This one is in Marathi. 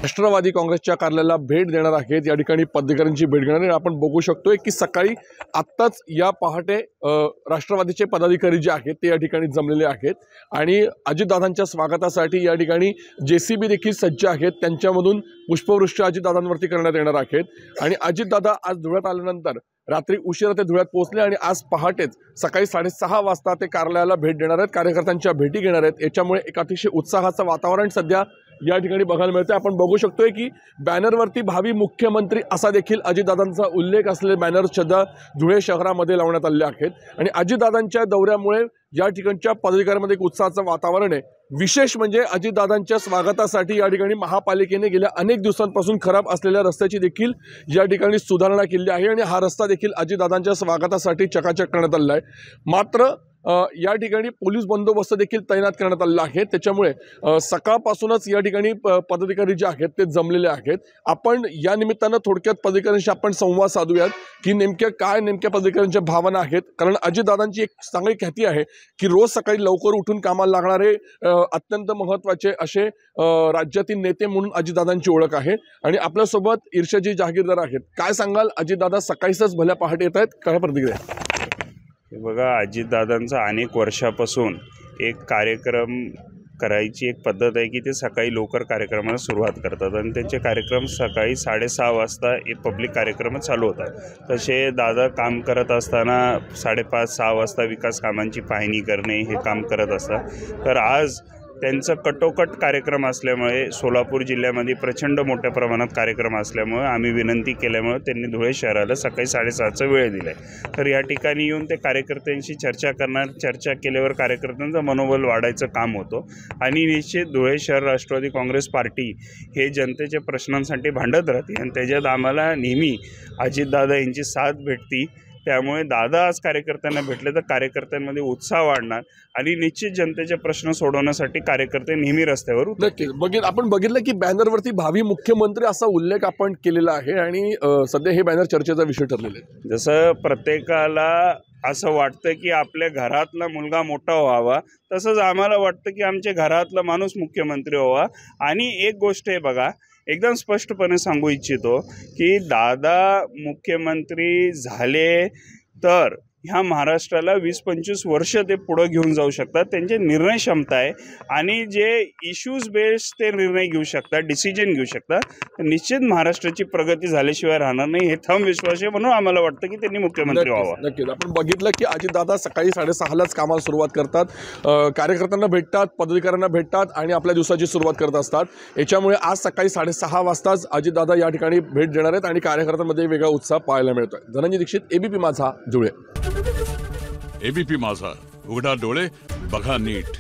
राष्ट्रवादी काँग्रेसच्या कार्यालयाला भेट देणार आहेत। या ठिकाणी पदाधिकाऱ्यांची भेट घेणार आहे। आपण बघू शकतोय की सकाळी आत्ताच या पहाटे राष्ट्रवादीचे पदाधिकारी जे आहेत ते या ठिकाणी जमलेले आहेत आणि अजितदादांच्या स्वागतासाठी या ठिकाणी जेसीबी देखील सज्ज आहेत। त्यांच्यामधून पुष्पवृष्टी अजितदादांवरती करण्यात येणार आहेत आणि अजितदादा आज धुळ्यात आल्यानंतर रात्री उशिरा ते धुळ्यात पोहोचले आणि आज पहाटेच सकाळी 6:30 वाजता ते कार्यालयाला भेट देणार आहेत, कार्यकर्त्यांच्या भेटी घेणार आहेत। याच्यामुळे एक अतिशय उत्साहाचं वातावरण सध्या या ठिकाणी बघायला मिळते। आपण बघू शकतोय की बॅनरवरती भावी मुख्यमंत्री असा देखील अजितदादांचा उल्लेख असलेले बॅनर सध्या धुळे शहरामध्ये लावण्यात आले आहेत आणि अजितदादांच्या दौऱ्यामुळे या ठिकाणच्या पदाधिकाऱ्यांमध्ये एक उत्साहाचं वातावरण आहे। विशेष म्हणजे अजितदादांच्या स्वागतासाठी या ठिकाणी महापालिकेने गेल्या अनेक दिवसांपासून खराब असलेल्या रस्त्याची देखील या ठिकाणी सुधारणा केली आहे आणि हा रस्ता देखील अजितदादांच्या स्वागतासाठी चकाचक करण्यात आलेला आहे। मात्र या ठिकाणी पोलीस बंदोबस्त देखील तैनात करण्यात आलेला आहे। त्याच्यामुळे सकाळपासूनच या ठिकाणी पदाधिकारी जे आहेत ते जमलेले आहेत। आपण या निमित्तानं थोडक्यात पदाधिकाऱ्यांशी आपण संवाद साधूयात की नेमक्या पदाधिकाऱ्यांच्या भावना आहेत, कारण अजितदादांची एक चांगली ख्याती आहे की रोज सकाळी लवकर उठून कामाला लागणारे अत्यंत महत्त्वाचे असे राज्यातील नेते म्हणून अजितदादांची ओळख आहे आणि आपल्यासोबत ईर्ष्याजी जहागीरदार आहेत। काय सांगाल, अजितदादा सकाळीच भल्या पहाटे येत आहेत, काय प्रतिक्रिया? बघा, अजितदादांचा अनेक वर्षापासून एक कार्यक्रम करायची एक पद्धत आहे की ते सकाळी लवकर कार्यक्रमाला सुरुवात करतात आणि त्यांचे कार्यक्रम सकाळी 6:30 वाजता एक पब्लिक कार्यक्रम चालू होतात। तसे दादा काम करत असताना 5:30-6 वाजता विकास कामांची पाहणी करणे हे काम करत असतात। तर आज त्यांचा कटोकट कार्यक्रम असल्यामुळे सोलापूर जिल्ह्यामध्ये प्रचंड मोठ्या प्रमाणात कार्यक्रम असल्यामुळे आम्ही विनंती केल्यामुळे त्यांनी धुळे शहराला सकाळी 6:30चा वेळ दिला आहे। तर या ठिकाणी येऊन ते कार्यकर्त्यांशी चर्चा करणार, चर्चा केल्यावर कार्यकर्त्यांचं मनोबल वाढायचं काम होतं आणि निश्चित धुळे शहर राष्ट्रवादी काँग्रेस पार्टी हे जनतेच्या प्रश्नांसाठी भांडत राहते आणि त्याच्यात आम्हाला नेहमी अजितदादा यांची साथ भेटती। त्यामुळे दादा आज कार्यकर्त्यांना भेटले तर कार्यकर्त्यांमध्ये उत्साह वाढणार आणि निश्चित जनतेचे प्रश्न सोडवण्यासाठी कार्यकर्ते नेहमी रस्त्यावर उतरतील। आपण बघितलं की बॅनरवरती भावी मुख्यमंत्री असा उल्लेख आपण केलेला आहे आणि सध्या हे बॅनर चर्चेचा विषय ठरलेला आहे। जसं प्रत्येकाला असं वाटतं की आपल्या घरातला मुलगा मोठा व्हावा, तसंच आम्हाला वाटतं की आमच्या घरातला माणूस मुख्यमंत्री व्हावा। आणि एक गोष्ट आहे बघा, एकदम स्पष्टपणे सांगू इच्छितो की दादा मुख्यमंत्री झाले तर ह्या महाराष्ट्राला 20-25 वर्ष ते पुढे घेऊन जाऊ शकतात। त्यांचे निर्णय क्षमता आहे आणि जे इश्यूज बेस्ड ते निर्णय घेऊ शकतात, डिसिजन घेऊ शकतात। तर निश्चित महाराष्ट्राची प्रगती झाल्याशिवाय राहणार नाही हे ठाम विश्वास आहे, म्हणून आम्हाला वाटतं की त्यांनी मुख्यमंत्री व्हावा। नक्कीच आपण बघितलं की अजितदादा सकाळी 6:30लाच कामाला सुरुवात करतात, कार्यकर्त्यांना भेटतात, पदाधिकाऱ्यांना भेटतात आणि आपल्या दिवसाची सुरुवात करत असतात। याच्यामुळे आज सकाळी 6:30 वाजताच अजितदादा या ठिकाणी भेट देणार आहेत आणि कार्यकर्त्यांमध्ये वेगळा उत्साह पाहायला मिळतोय। धनंजय दीक्षित, एबीपी माझा, धुळे। एबीपी माझा, उघडा डोळे बघा नीट।